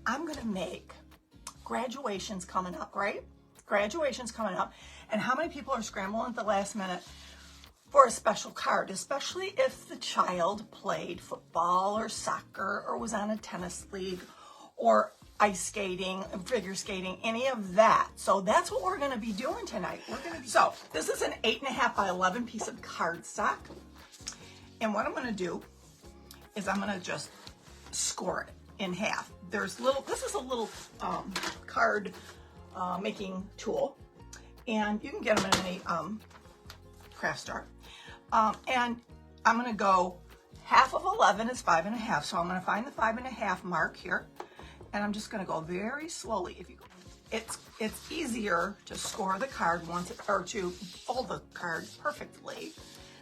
I'm gonna make graduations coming up, right? Graduation's coming up. And how many people are scrambling at the last minute for a special card, especially if the child played football or soccer or was on a tennis league or ice skating, figure skating, any of that. So that's what we're gonna be doing tonight. So this is an 8.5 by 11 piece of cardstock. And what I'm gonna do is I'm gonna just score it in half. This is a little card making tool, and you can get them in any craft store. And I'm gonna go half of 11 is 5.5. So I'm gonna find the 5.5 mark here, and I'm just gonna go very slowly. It's easier to score the card once, or to fold the card perfectly.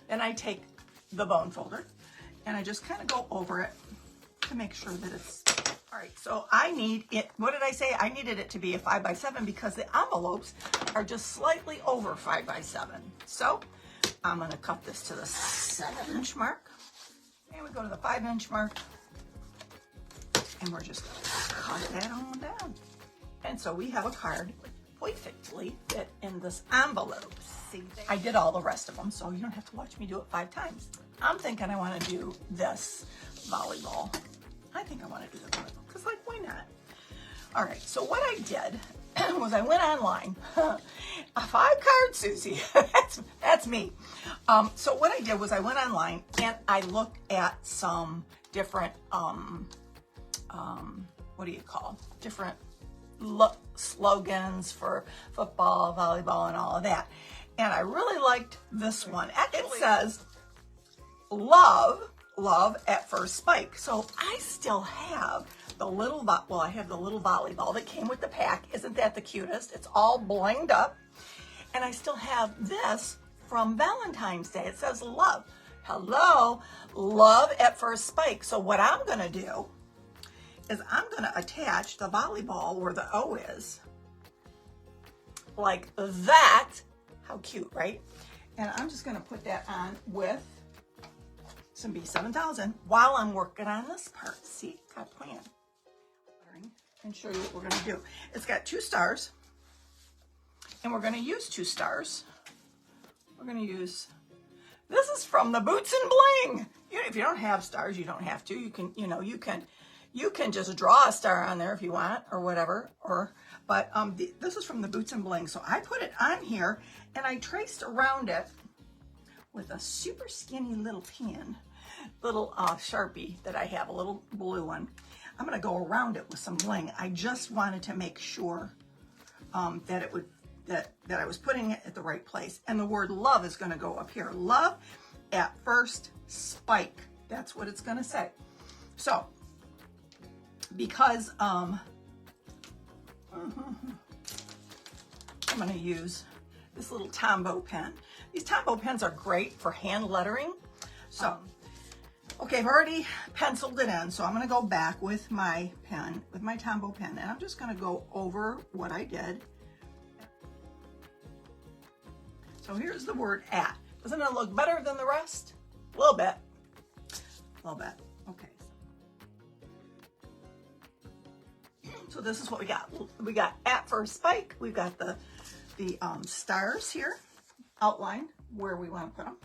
Then I take the bone folder and I just kind of go over it to make sure that it's all right. So I need it, what did I say? I needed it to be a 5 by 7 because the envelopes are just slightly over 5 by 7. So I'm gonna cut this to the 7-inch mark, and we go to the 5-inch mark, and we're just gonna cut that on down. And so we have a card perfectly fit in this envelope. See, I did all the rest of them, so you don't have to watch me do it 5 times. I'm thinking I want to do this volleyball. I think I want to do the volleyball, because like, why not? All right, so what I did was I went online. A 5-card Susie, that's me. So what I did was I went online and I looked at some different, what do you call, different slogans for football, volleyball, and all of that. And I really liked this one. It says, love at first spike. So I still have the little, I have the little volleyball that came with the pack. Isn't that the cutest? It's all blinged up. And I still have this from Valentine's Day. It says love. Hello, love at first spike. So what I'm gonna do is I'm gonna attach the volleyball where the O is, like that. How cute, right? And I'm just gonna put that on with some B7000 while I'm working on this part. See, got a plan. And show you what we're gonna do. It's got 2 stars, and we're gonna use 2 stars. We're gonna use, this is from the Boots and Bling. If you don't have stars, you don't have to. You can, you can just draw a star on there if you want, or whatever. But this is from the Boots and Bling. So I put it on here, and I traced around it with a super skinny little pen, little Sharpie that I have, a little blue one. I'm gonna go around it with some bling. I just wanted to make sure that it would, that I was putting it at the right place. And the word love is gonna go up here. Love at first spike. That's what it's gonna say. So, because I'm gonna use this little Tombow pen. These Tombow pens are great for hand lettering. So, okay, I've already penciled it in, so I'm gonna go back with my pen, with my Tombow pen, and I'm just gonna go over what I did. So here's the word at. Doesn't it look better than the rest? A little bit. A little bit. Okay. So this is what we got. We got at first spike. We've got the stars here outlined where we want to put them.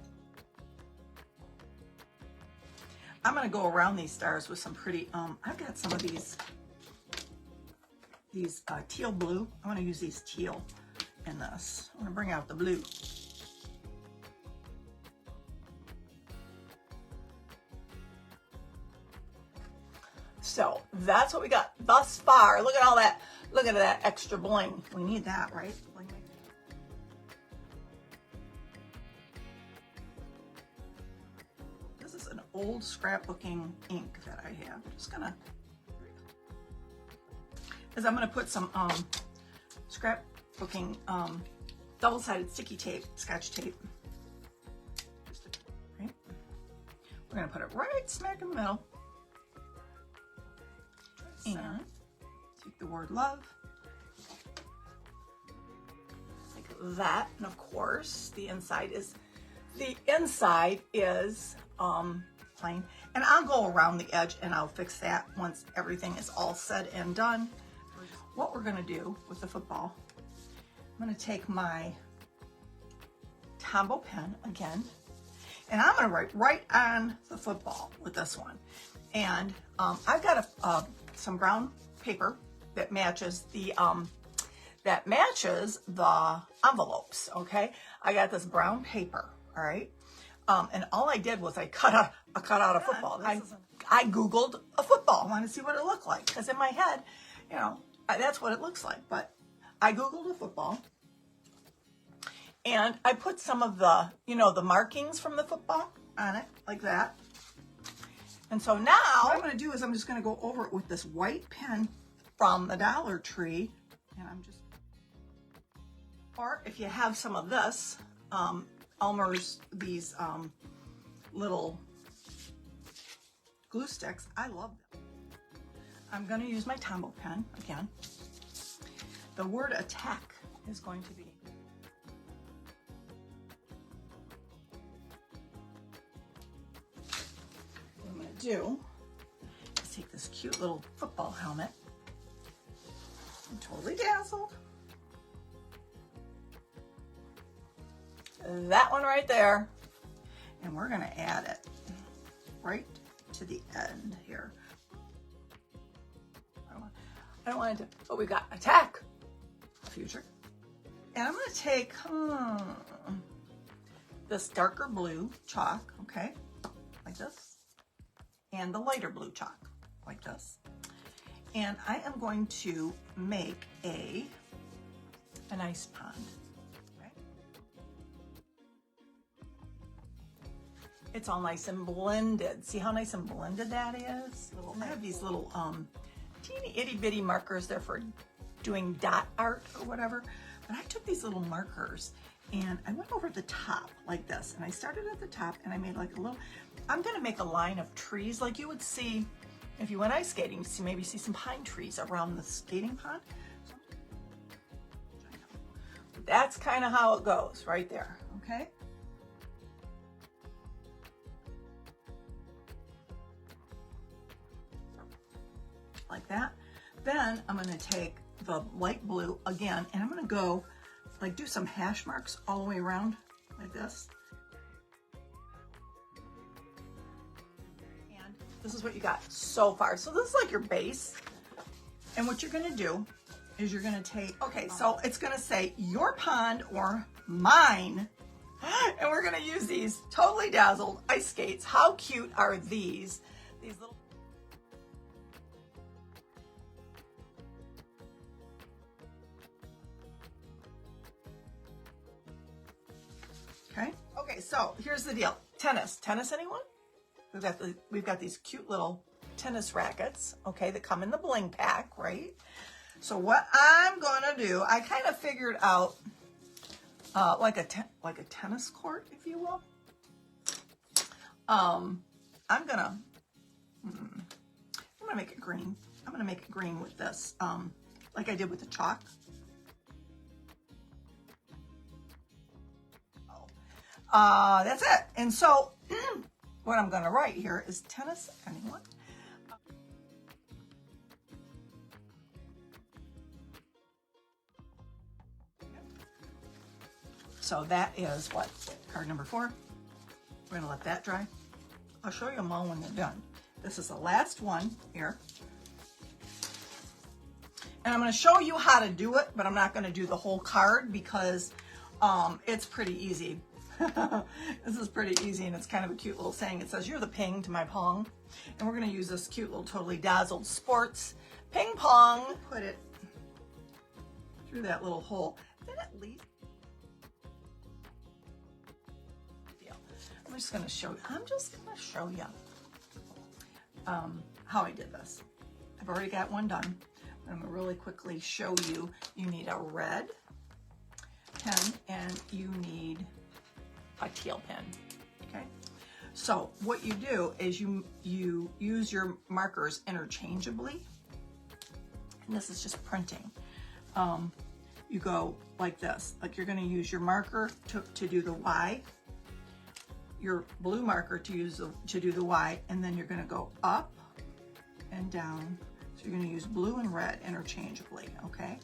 I'm going to go around these stars with some pretty, I've got some of these teal blue. I want to use these teal in this. I'm going to bring out the blue. So that's what we got thus far. Look at all that. Look at that extra bling. We need that, right? Bling. This is an old scrapbooking ink that I have. I'm just gonna, because I'm gonna put some scrapbooking double-sided sticky tape, scotch tape. Right? We're gonna put it right smack in the middle. And take the word love, like that. And of course, the inside is plain. And I'll go around the edge and I'll fix that once everything is all said and done. What we're gonna do with the football, I'm gonna take my Tombow pen again, and I'm gonna write right on the football with this one. And I've got some brown paper that matches the envelopes, okay? I got this brown paper, all right? And all I did was I cut out a football. I Googled a football. I wanted to see what it looked like, because in my head, you know, that's what it looks like. But I Googled a football, and I put some of the, you know, the markings from the football on it, like that. And so now what I'm going to do is I'm just going to go over it with this white pen from the Dollar Tree. And I'm just, or if you have some of this, Elmer's, these little glue sticks, I love them. I'm going to use my Tombow pen again. The word attack is going to be, what I'm going to do is take this cute little football helmet. I'm totally dazzled. That one right there. And we're going to add it right to the end here. I don't want it to, but we got attack, future. And I'm going to take this darker blue chalk, okay, like this, and the lighter blue chalk, like this. And I am going to make an ice pond. Okay? It's all nice and blended. See how nice and blended that is? I have these little teeny itty bitty markers there for doing dot art or whatever. But I took these little markers and I went over the top like this. And I started at the top and I made like a little, I'm gonna make a line of trees like you would see if you went ice skating. Maybe see some pine trees around the skating pond. That's kind of how it goes right there, okay? Like that. Then I'm going to take the light blue again and I'm going to go like do some hash marks all the way around like this. And this is what you got so far. So this is like your base. And what you're going to do is you're going to take, okay, so it's going to say your pond or mine. And we're going to use these Totally Dazzled ice skates. How cute are these? These little Okay, so here's the deal. Tennis, anyone? We've got these cute little tennis rackets, okay, that come in the bling pack, right? So what I'm gonna do, I kind of figured out like a tennis court, if you will. I'm gonna make it green. I'm gonna make it green with this, like I did with the chalk. That's it. And so what I'm going to write here is tennis, anyone? So that is what? Card number 4. We're going to let that dry. I'll show you them all when they're done. This is the last one here. And I'm going to show you how to do it, but I'm not going to do the whole card because it's pretty easy. This is pretty easy, and it's kind of a cute little saying. It says, "You're the ping to my pong." And we're going to use this cute little Totally Dazzled sports ping pong. Put it through that little hole. Then at least, I'm just going to show you how I did this. I've already got one done. I'm going to really quickly show you. You need a red pen and you need a teal pen, okay? So what you do is you use your markers interchangeably, and this is just printing. You go like this, like you're gonna use your marker to do the Y, your blue marker to do the Y, and then you're going to go up and down. So you're going to use blue and red interchangeably, okay?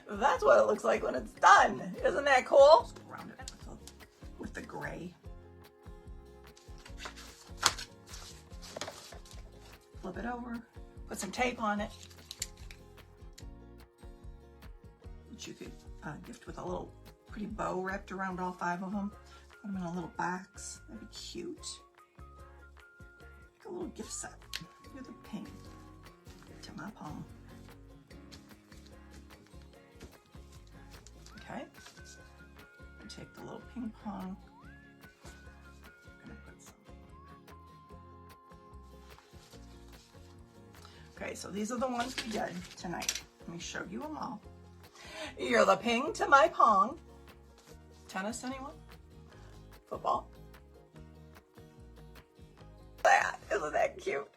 That's what it looks like when it's done. Isn't that cool? Let's go around it with the gray. Flip it over, put some tape on it, which you could gift with a little pretty bow wrapped around all 5 of them. Put them in a little box. That'd be cute. Like a little gift set. Here's the pink to my palm. Okay. And take the little ping pong. I'm gonna put some. Okay, so these are the ones we did tonight. Let me show you them all. You're the ping to my pong. Tennis, anyone? Football? Isn't that cute?